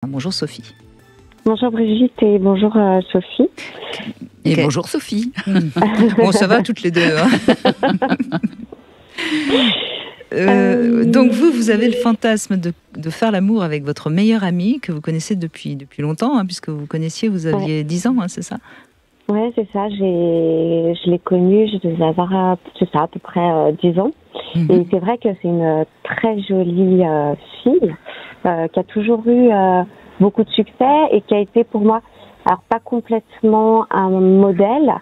Bonjour Sophie. Bonjour Brigitte et bonjour Sophie. Et bonjour Sophie. Bon, ça va toutes les deux. Hein. Donc vous avez le fantasme de faire l'amour avec votre meilleure amie que vous connaissez depuis longtemps, hein, puisque vous connaissiez, vous aviez 10 ans, hein, c'est ça? Ouais, c'est ça. Je l'ai connue, je devais avoir, c'est ça, à peu près 10 ans. Et c'est vrai que c'est une très jolie fille qui a toujours eu beaucoup de succès et qui a été pour moi, alors pas complètement un modèle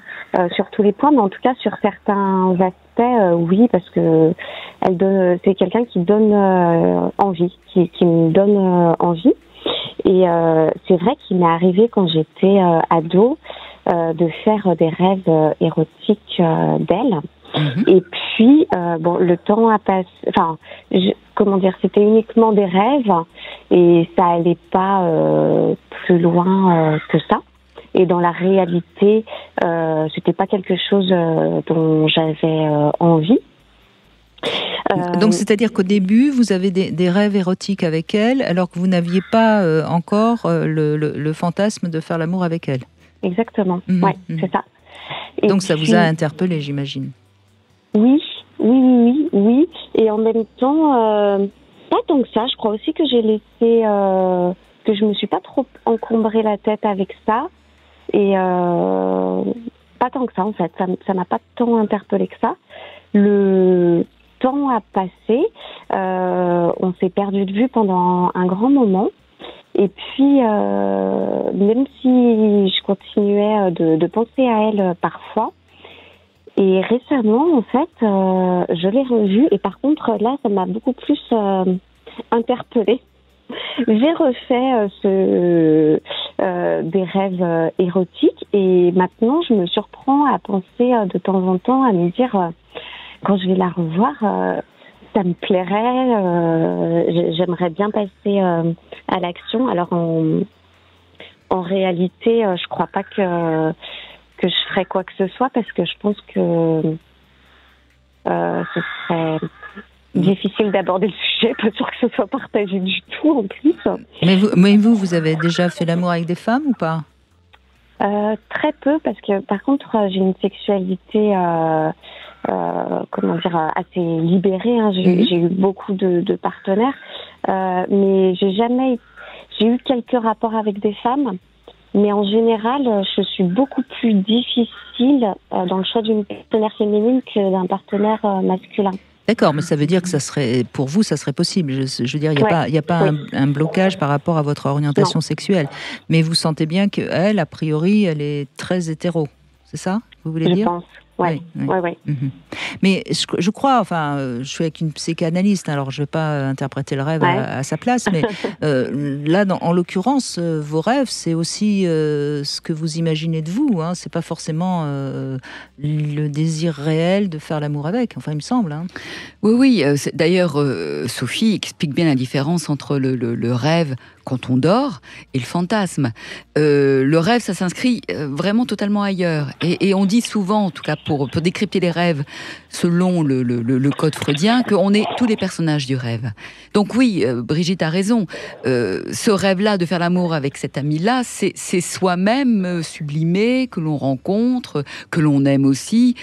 sur tous les points, mais en tout cas sur certains aspects, oui, parce que c'est quelqu'un qui donne envie, qui me donne envie. Et c'est vrai qu'il m'est arrivé quand j'étais ado de faire des rêves érotiques d'elle. Et puis, le temps a passé. Enfin, c'était uniquement des rêves et ça allait pas plus loin que ça. Et dans la réalité, c'était pas quelque chose dont j'avais envie. Donc, c'est-à-dire qu'au début, vous avez des rêves érotiques avec elle, alors que vous n'aviez pas encore le fantasme de faire l'amour avec elle. Exactement. Ouais, c'est ça. Et donc, ça vous a interpellé, j'imagine. Oui. Et en même temps, pas tant que ça. Je crois aussi que j'ai laissé, que je me suis pas trop encombré la tête avec ça. Et pas tant que ça, en fait. Ça m'a pas tant interpellé que ça. Le temps a passé. On s'est perdu de vue pendant un grand moment. Et puis, même si je continuais de penser à elle parfois, et récemment, en fait, je l'ai revue. Et par contre, là, ça m'a beaucoup plus interpellée. J'ai refait des rêves érotiques. Et maintenant, je me surprends à penser de temps en temps, à me dire, quand je vais la revoir, ça me plairait. J'aimerais bien passer à l'action. Alors, en réalité, je crois pas que je ferais quoi que ce soit, parce que je pense que ce serait difficile d'aborder le sujet, pas sûr que ce soit partagé du tout en plus. Mais vous avez déjà fait l'amour avec des femmes ou pas? Très peu, parce que par contre j'ai une sexualité assez libérée, hein. J'ai eu beaucoup de partenaires, mais j'ai eu quelques rapports avec des femmes. Mais en général, je suis beaucoup plus difficile dans le choix d'une partenaire féminine que d'un partenaire masculin. D'accord, mais ça veut dire que pour vous, ça serait possible. Je veux dire, il n'y a pas un blocage par rapport à votre orientation sexuelle. Mais vous sentez bien qu'elle, a priori, elle est très hétéro. C'est ça, vous voulez dire? Je pense. Oui. Mais je crois, je suis avec une psychanalyste, alors je ne vais pas interpréter le rêve à sa place, mais là, en l'occurrence, vos rêves, c'est aussi ce que vous imaginez de vous, hein. C'est pas forcément le désir réel de faire l'amour avec, enfin, il me semble. Hein. Oui, d'ailleurs, Sophie explique bien la différence entre le rêve quand on dort et le fantasme. Le rêve, ça s'inscrit vraiment totalement ailleurs. Et on dit souvent, en tout cas pour décrypter les rêves, selon le code freudien, qu'on est tous les personnages du rêve. Donc oui, Brigitte a raison. Ce rêve-là de faire l'amour avec cette amie-là, c'est soi-même sublimé, que l'on rencontre, que l'on aime aussi.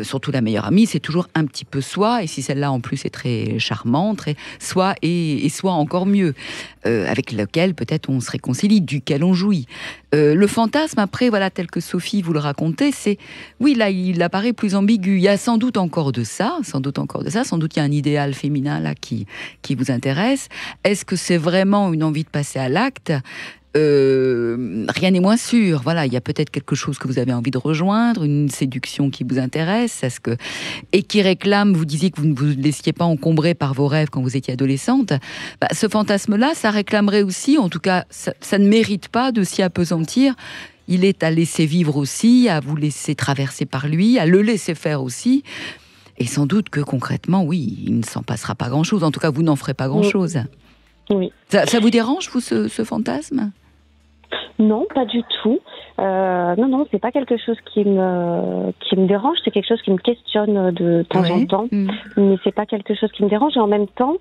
Surtout la meilleure amie, c'est toujours un petit peu soi. Et si celle-là, en plus, est très charmante, très soi et soi encore mieux. Avec lequel peut-être on se réconcilie, duquel on jouit. Le fantasme, après, voilà, tel que Sophie vous le racontait, oui, là, il apparaît plus ambigu. Il y a sans doute encore de ça, sans doute il y a un idéal féminin là qui vous intéresse. Est-ce que c'est vraiment une envie de passer à l'acte ? Rien n'est moins sûr. Voilà, il y a peut-être quelque chose que vous avez envie de rejoindre, une séduction qui vous intéresse, et qui réclame. Vous disiez que vous ne vous laissiez pas encombrer par vos rêves quand vous étiez adolescente. Ce fantasme-là, ça réclamerait aussi, en tout cas, ça ne mérite pas de s'y appesantir. Il est à laisser vivre aussi, à vous laisser traverser par lui, à le laisser faire aussi. Et sans doute que concrètement, oui, il ne s'en passera pas grand-chose. En tout cas, vous n'en ferez pas grand-chose. Oui. Ça vous dérange, vous, ce fantasme ? Non, pas du tout. Non, c'est pas quelque chose qui me dérange, c'est quelque chose qui me questionne de temps en temps, mais c'est pas quelque chose qui me dérange, et en même temps,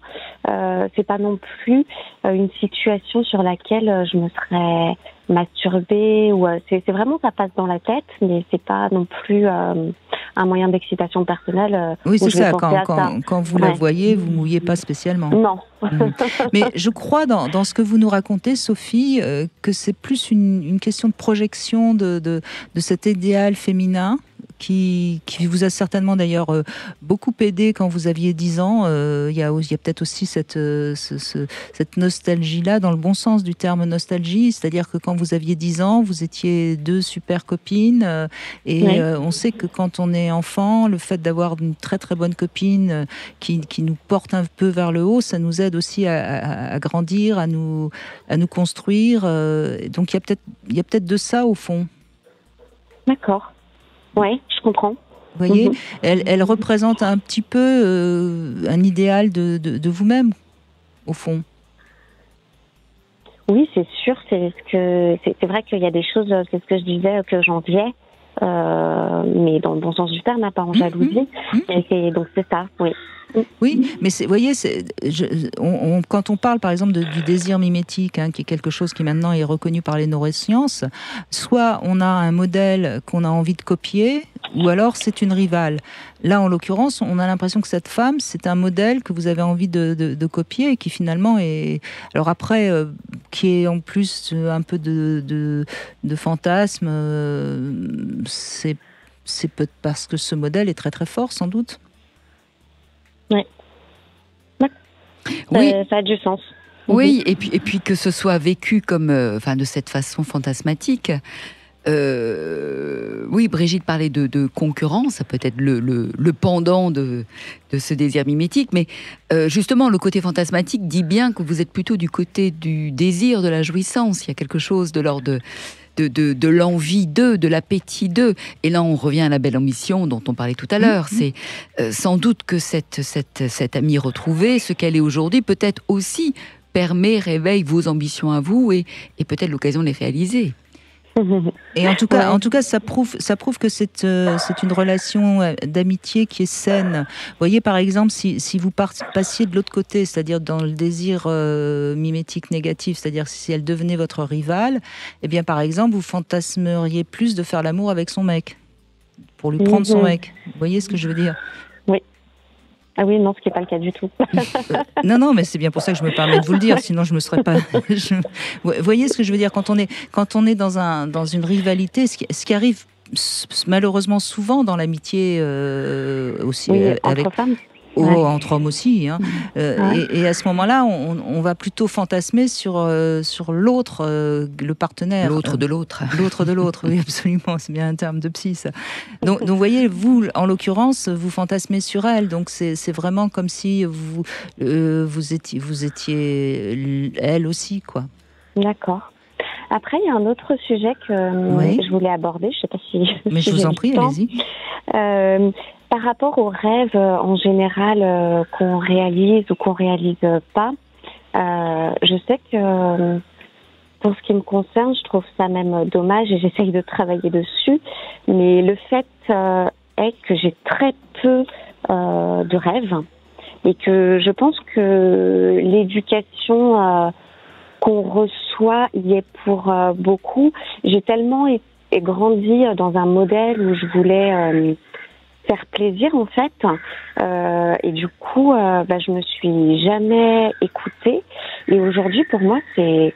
c'est pas non plus une situation sur laquelle je me serais masturbée, ou c'est vraiment, ça passe dans la tête, mais c'est pas non plus un moyen d'excitation personnelle. Oui, c'est ça. Quand vous la voyez, vous mouillez pas spécialement. Non. Mais je crois dans ce que vous nous racontez, Sophie, que c'est plus une question de projection de cet idéal féminin qui vous a certainement d'ailleurs beaucoup aidé quand vous aviez 10 ans. Il y a peut-être aussi cette nostalgie-là, dans le bon sens du terme nostalgie, c'est-à-dire que quand vous aviez 10 ans, vous étiez deux super copines, et on sait que quand on est enfant, le fait d'avoir une très très bonne copine qui nous porte un peu vers le haut, ça nous aide aussi à grandir, à nous construire. Donc il y a peut-être de ça au fond. D'accord. Oui, je comprends. Vous voyez, elle représente un petit peu un idéal de vous-même, au fond. Oui, c'est sûr. C'est vrai qu'il y a des choses, c'est ce que je disais, que j'enviais, mais dans le bon sens du terme, pas en jalousie. Donc c'est ça, oui. Oui, mais vous voyez, quand on parle par exemple du désir mimétique, qui est quelque chose qui maintenant est reconnu par les neurosciences, soit on a un modèle qu'on a envie de copier, ou alors c'est une rivale. Là, en l'occurrence, on a l'impression que cette femme, c'est un modèle que vous avez envie de copier, et qui finalement est... Alors après, qui est en plus un peu de fantasme, c'est peut-être parce que ce modèle est très très fort, sans doute. Oui, ça a du sens. Oui, et puis que ce soit vécu comme, de cette façon fantasmatique. Oui, Brigitte parlait de concurrence, ça peut être le pendant de ce désir mimétique, mais justement, le côté fantasmatique dit bien que vous êtes plutôt du côté du désir, de la jouissance. Il y a quelque chose de l'ordre de l'envie d'eux, de l'appétit d'eux. Et là, on revient à la belle ambition dont on parlait tout à l'heure. C'est sans doute que cette amie retrouvée, ce qu'elle est aujourd'hui, peut-être aussi réveille vos ambitions à vous, et peut-être l'occasion de les réaliser. Et en tout cas, ça prouve que c'est une relation d'amitié qui est saine. Vous voyez, par exemple, si vous passiez de l'autre côté, c'est-à-dire dans le désir mimétique négatif, c'est-à-dire si elle devenait votre rivale, eh bien, par exemple, vous fantasmeriez plus de faire l'amour avec son mec, pour lui prendre son mec. Vous voyez ce que je veux dire? Oui. Ah oui, non, ce qui n'est pas le cas du tout. Non, mais c'est bien pour ça que je me permets de vous le dire, sinon je me serais pas... Vous voyez ce que je veux dire? Quand on est dans une rivalité, ce qui arrive malheureusement souvent dans l'amitié aussi, oui, entre femmes. Entre hommes aussi, et à ce moment-là, on va plutôt fantasmer sur l'autre, le partenaire. L'autre de l'autre. L'autre de l'autre, oui, absolument, c'est bien un terme de psy, ça. Donc vous voyez, vous, en l'occurrence, vous fantasmez sur elle, donc c'est vraiment comme si vous étiez elle aussi, quoi. D'accord. Après, il y a un autre sujet que je voulais aborder, je ne sais pas si... Mais je vous en prie, allez-y. Par rapport aux rêves en général qu'on réalise ou qu'on réalise pas, je sais que pour ce qui me concerne, je trouve ça même dommage et j'essaye de travailler dessus. Mais le fait est que j'ai très peu de rêves et que je pense que l'éducation qu'on reçoit y est pour beaucoup. J'ai tellement grandi dans un modèle où je voulais... faire plaisir en fait, et du coup je me suis jamais écoutée, et aujourd'hui pour moi c'est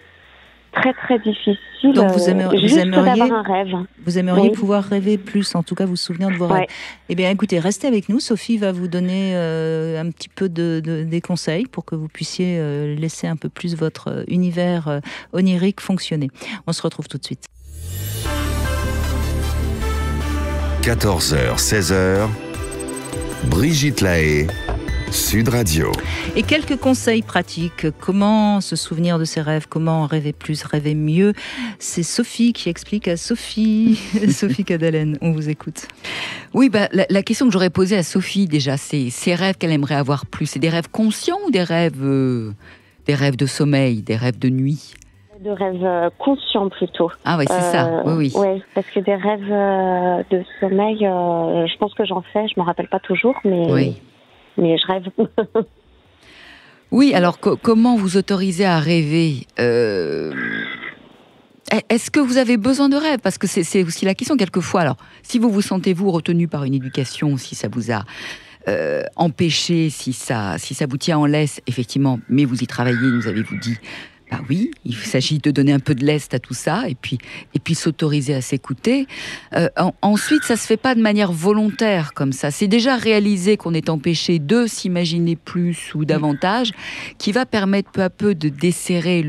très très difficile. Donc vous aimeriez d'avoir un rêve. Vous aimeriez pouvoir rêver plus, en tout cas vous souvenir de vos rêves. Eh bien écoutez, restez avec nous, Sophie va vous donner un petit peu des conseils pour que vous puissiez laisser un peu plus votre univers onirique fonctionner. On se retrouve tout de suite. 14h, 16h, Brigitte Lahaie, Sud Radio. Et quelques conseils pratiques. Comment se souvenir de ses rêves? Comment rêver plus, rêver mieux? C'est Sophie qui explique à Sophie. Sophie Cadalen, on vous écoute. Oui, la question que j'aurais posée à Sophie déjà, c'est ces rêves qu'elle aimerait avoir plus. C'est des rêves conscients ou des rêves de sommeil, des rêves de nuit? De rêves conscients plutôt. Ah oui, c'est ça. Oui. Ouais, parce que des rêves de sommeil, je pense que j'en fais. Je me rappelle pas toujours, mais je rêve. Oui, alors comment vous autorisez à rêver Est-ce que vous avez besoin de rêve? Parce que c'est aussi la question quelquefois. Alors, si vous vous sentez vous retenu par une éducation, si ça vous a empêché, si ça vous tient en laisse, effectivement, mais vous y travaillez, nous avez-vous dit. Bah oui, il s'agit de donner un peu de lest à tout ça et puis s'autoriser à s'écouter. Ensuite, ça se fait pas de manière volontaire comme ça. C'est déjà réalisé qu'on est empêché de s'imaginer plus ou davantage, qui va permettre peu à peu de desserrer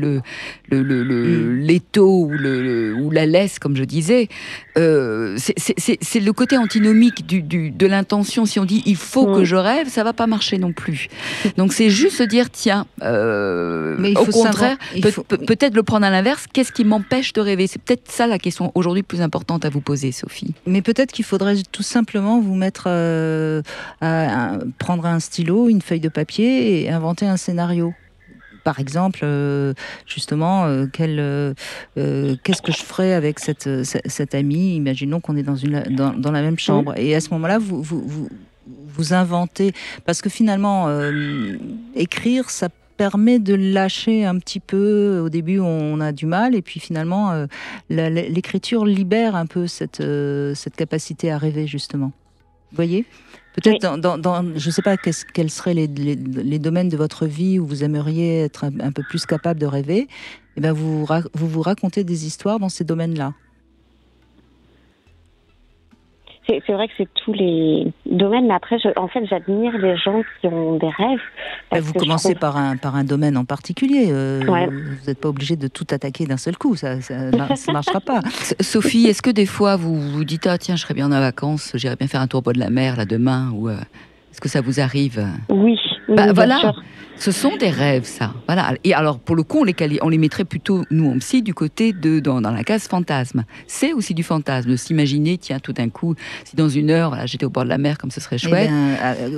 l'étau ou la laisse, comme je disais. C'est le côté antinomique de l'intention. Si on dit il faut que je rêve, ça va pas marcher non plus. Donc c'est juste se dire tiens, mais au contraire. Peut-être le prendre à l'inverse. Qu'est-ce qui m'empêche de rêver? C'est peut-être ça la question aujourd'hui plus importante à vous poser, Sophie. Mais peut-être qu'il faudrait tout simplement vous mettre à prendre un stylo, une feuille de papier et inventer un scénario. Par exemple, justement, qu'est-ce que je ferais avec cette amie? Imaginons qu'on est dans la même chambre. Et à ce moment-là, vous inventez. Parce que finalement, écrire, ça permet de lâcher un petit peu. Au début, on a du mal, et puis finalement, l'écriture libère un peu cette capacité à rêver, justement. Vous voyez ? Peut-être je ne sais pas quels seraient les domaines de votre vie où vous aimeriez être un peu plus capable de rêver. Et ben vous racontez des histoires dans ces domaines-là. C'est vrai que c'est tous les domaines, mais après, j'admire les gens qui ont des rêves. Vous commencez par un domaine en particulier. Vous n'êtes pas obligé de tout attaquer d'un seul coup, ça ne marchera pas. Sophie, est-ce que des fois vous vous dites « tiens, je serais bien en vacances, j'irais bien faire un tour au bord de la mer là demain » ou est-ce que ça vous arrive? Oui. Voilà. Sûr. Ce sont des rêves, ça. Voilà. Et alors, pour le coup, on les mettrait plutôt, nous, en psy, du côté dans la case fantasme. C'est aussi du fantasme, de s'imaginer, tiens, tout d'un coup, si dans une heure, voilà, j'étais au bord de la mer, comme ce serait chouette.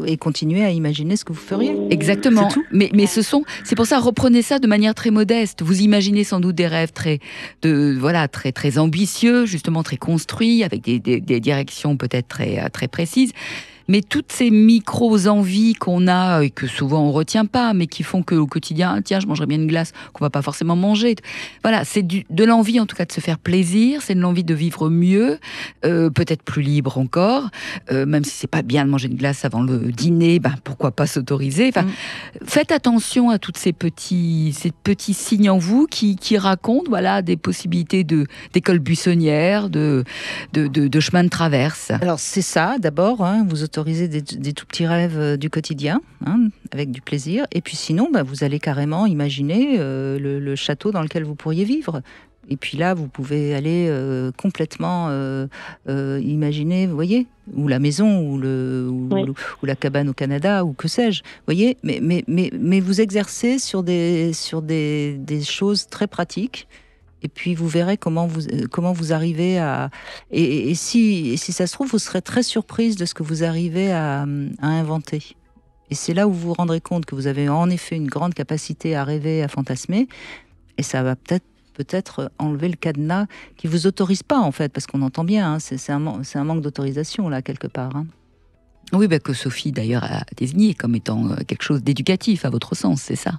Et continuer à imaginer ce que vous feriez. Exactement. Mais c'est pour ça, reprenez ça de manière très modeste. Vous imaginez sans doute des rêves très ambitieux, justement très construits, avec des directions peut-être très précises. Mais toutes ces micro-envies qu'on a et que souvent on retient pas, mais qui font qu'au quotidien, tiens, je mangerais bien une glace qu'on va pas forcément manger. Voilà, c'est de l'envie en tout cas de se faire plaisir, c'est de l'envie de vivre mieux, peut-être plus libre encore, même si c'est pas bien de manger une glace avant le dîner, pourquoi pas s'autoriser. Enfin, faites attention à toutes ces petits signes en vous qui racontent des possibilités d'école buissonnière, de chemin de traverse. Alors c'est ça, d'abord, vous autorisez des tout petits rêves du quotidien, avec du plaisir. Et puis sinon, vous allez carrément imaginer le château dans lequel vous pourriez vivre. Et puis là, vous pouvez aller complètement imaginer, vous voyez, ou la maison, ou la cabane au Canada, ou que sais-je. Vous voyez, mais vous exercez sur des choses très pratiques. Et puis vous verrez comment vous arrivez à... Et si ça se trouve, vous serez très surprise de ce que vous arrivez à inventer. Et c'est là où vous vous rendrez compte que vous avez en effet une grande capacité à rêver, à fantasmer. Et ça va peut-être enlever le cadenas qui vous autorise pas, en fait, parce qu'on entend bien, c'est un manque d'autorisation, là, quelque part. Oui, que Sophie, d'ailleurs, a désigné comme étant quelque chose d'éducatif, à votre sens, c'est ça?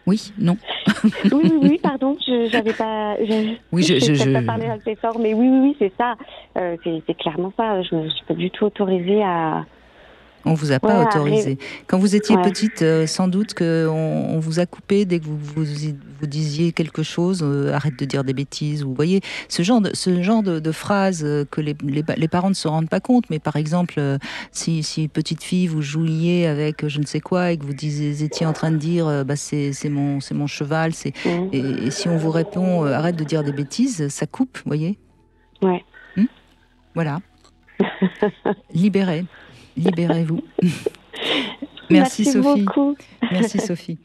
Oui, non. oui, pardon, j'avais pas. Je pas parlé assez fort, mais oui, c'est ça. C'est clairement ça. Je ne suis pas du tout autorisée à. On vous a pas autorisé. Quand vous étiez petite, sans doute qu'on vous a coupé dès que vous disiez quelque chose. Arrête de dire des bêtises. Vous voyez ce genre de phrases que les parents ne se rendent pas compte. Mais par exemple, si petite fille vous jouiez avec je ne sais quoi et que vous étiez en train de dire c'est mon cheval. Et si on vous répond arrête de dire des bêtises, ça coupe. Vous voyez. Ouais. Voilà. Libérez-vous. Merci Sophie. Beaucoup. Merci Sophie.